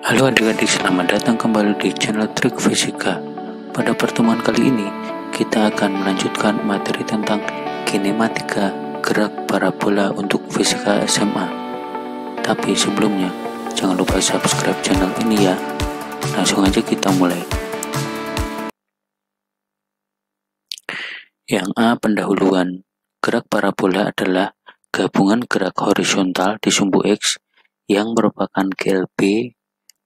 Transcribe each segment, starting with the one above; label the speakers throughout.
Speaker 1: Halo adik-adik, selamat datang kembali di channel Trik Fisika. Pada pertemuan kali ini, kita akan melanjutkan materi tentang kinematika gerak parabola untuk fisika SMA. Tapi sebelumnya, jangan lupa subscribe channel ini ya. Langsung aja kita mulai. Yang A, pendahuluan. Gerak parabola adalah gabungan gerak horizontal di sumbu X yang merupakan GLB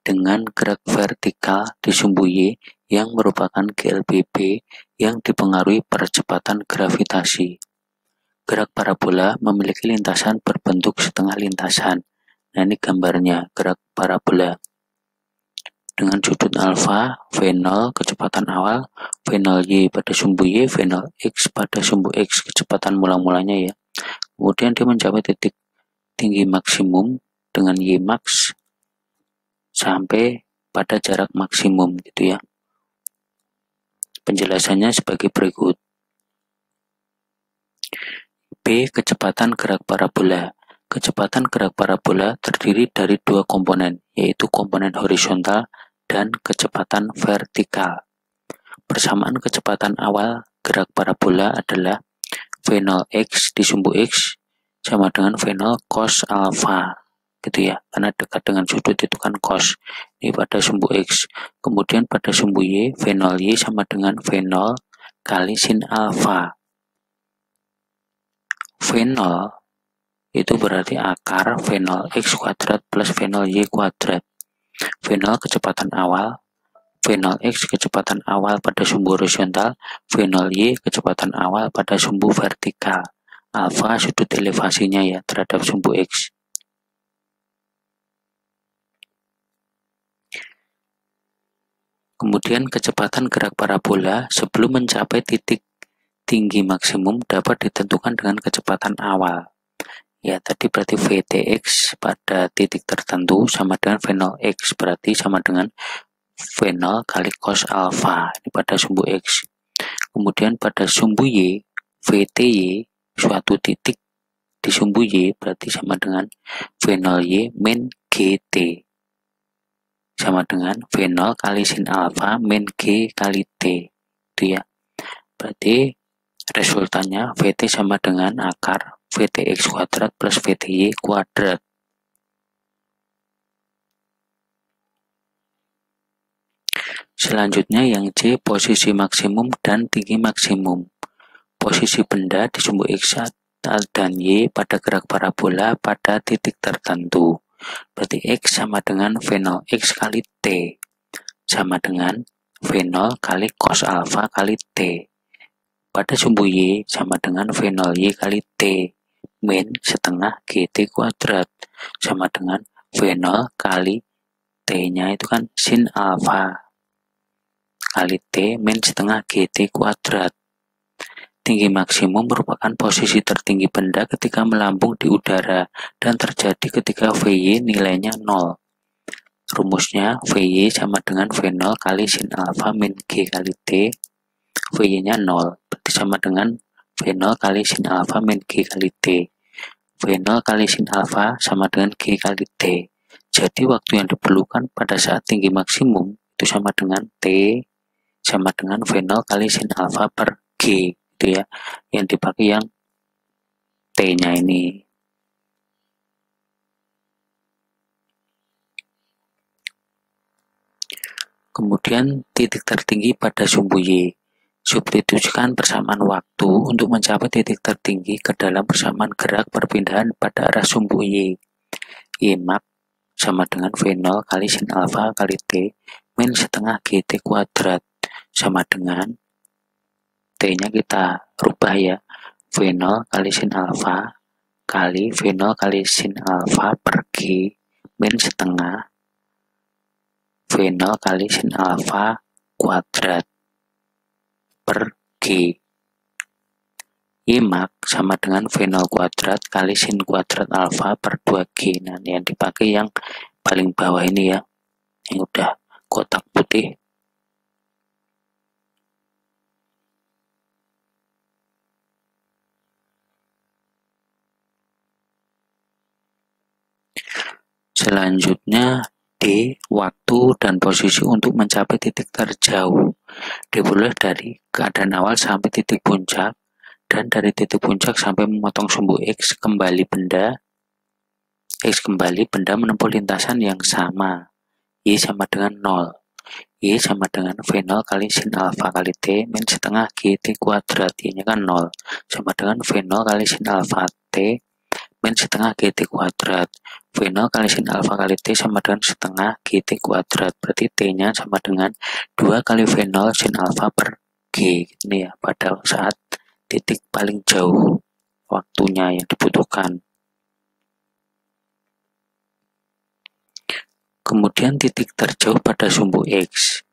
Speaker 1: dengan gerak vertikal di sumbu Y yang merupakan GLBB yang dipengaruhi percepatan gravitasi. Gerak parabola memiliki lintasan berbentuk setengah lintasan. Nah, ini gambarnya gerak parabola. Dengan sudut alfa, V0 kecepatan awal, V0 Y pada sumbu Y, V0 X pada sumbu X kecepatan mula-mulanya ya. Kemudian dia mencapai titik tinggi maksimum dengan Y max sampai pada jarak maksimum gitu ya. Penjelasannya sebagai berikut. B. Kecepatan gerak parabola. Kecepatan gerak parabola terdiri dari dua komponen, yaitu komponen horizontal dan kecepatan vertikal. Persamaan kecepatan awal gerak parabola adalah V0x di sumbu X sama dengan V0 cos alpha. Gitu ya, karena dekat dengan sudut itu kan cos. Ini pada sumbu X. Kemudian pada sumbu Y, V0Y sama dengan V0 kali sin alpha. V0 itu berarti akar V0X kuadrat plus V0Y kuadrat. V0 kecepatan awal, V0X kecepatan awal pada sumbu horizontal, V0Y kecepatan awal pada sumbu vertikal. Alpha sudut elevasinya ya terhadap sumbu X. Kemudian kecepatan gerak parabola sebelum mencapai titik tinggi maksimum dapat ditentukan dengan kecepatan awal. Ya, tadi berarti Vtx pada titik tertentu sama dengan V0x, berarti sama dengan V0 kali cos alpha ini pada sumbu X. Kemudian pada sumbu Y, Vty suatu titik di sumbu Y berarti sama dengan V0y min gt sama dengan V0 kali sin alpha min G kali T. Itu ya. Berarti resultannya Vt sama dengan akar Vtx kuadrat plus Vty kuadrat. Selanjutnya yang C, posisi maksimum dan tinggi maksimum. Posisi benda di sumbu X dan Y pada gerak parabola pada titik tertentu. Berarti X sama dengan V0X kali T sama dengan V0 kali cos alpha kali T. Pada sumbu Y sama dengan V0Y kali T min setengah GT kuadrat sama dengan V0 kali T-nya itu kan sin alpha kali T min setengah GT kuadrat. Tinggi maksimum merupakan posisi tertinggi benda ketika melambung di udara dan terjadi ketika Vy nilainya 0. Rumusnya Vy sama dengan V0 kali sin alpha min G kali T. Vy-nya 0, berarti sama dengan V0 kali sin alpha min G kali T. V0 kali sin alpha sama dengan G kali T. Jadi waktu yang diperlukan pada saat tinggi maksimum itu sama dengan T sama dengan V0 kali sin alpha per G. Itu ya, yang dipakai yang T-nya ini. Kemudian titik tertinggi pada sumbu Y. Substitusikan persamaan waktu untuk mencapai titik tertinggi ke dalam persamaan gerak perpindahan pada arah sumbu Y. Y max sama dengan V0 kali sin alpha kali T min setengah GT kuadrat sama dengan T-nya kita rubah ya, V0 kali sin alpha kali V0 kali sin alpha per G min setengah V0 kali sin alpha kuadrat per G. Y max sama dengan V0 kuadrat kali sin kuadrat alpha per 2G. Nah, yang dipakai yang paling bawah ini ya, yang udah kotak putih. Selanjutnya D. Waktu dan posisi untuk mencapai titik terjauh. Diperoleh dari keadaan awal sampai titik puncak, dan dari titik puncak sampai memotong sumbu X kembali benda menempuh lintasan yang sama. Y sama dengan 0. Y sama dengan V0 kali sin alfa kali T min setengah GT kuadrat. Y-nya kan 0. Sama dengan V0 kali sin alfa T min setengah GT kuadrat. V0 kali sin alfa kali T sama dengan setengah GT kuadrat. Berarti T-nya sama dengan 2 kali V0 sin alfa per G. Ini ya, pada saat titik paling jauh waktunya yang dibutuhkan. Kemudian titik terjauh pada sumbu X.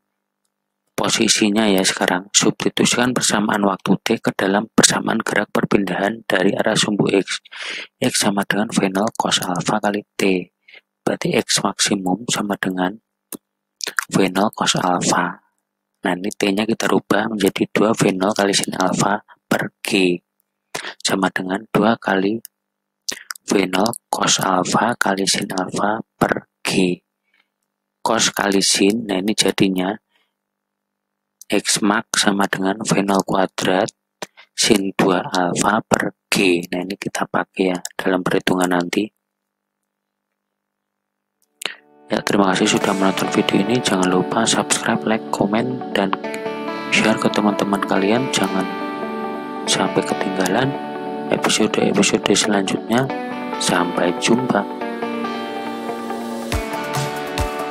Speaker 1: Posisinya ya sekarang, substitusikan persamaan waktu T ke dalam persamaan gerak perpindahan dari arah sumbu X. X sama dengan V0 cos alfa kali T. Berarti X maksimum sama dengan V0 cos alfa. Nah, ini T-nya kita rubah menjadi 2 V0 kali sin alfa per G. Sama dengan 2 kali V0 cos alfa kali sin alfa per G. Cos kali sin, nah ini jadinya X max sama dengan V0 kuadrat sin 2 alfa per G. Nah, ini kita pakai ya dalam perhitungan nanti. Ya, terima kasih sudah menonton video ini. Jangan lupa subscribe, like, komen, dan share ke teman-teman kalian. Jangan sampai ketinggalan episode-episode selanjutnya. Sampai jumpa.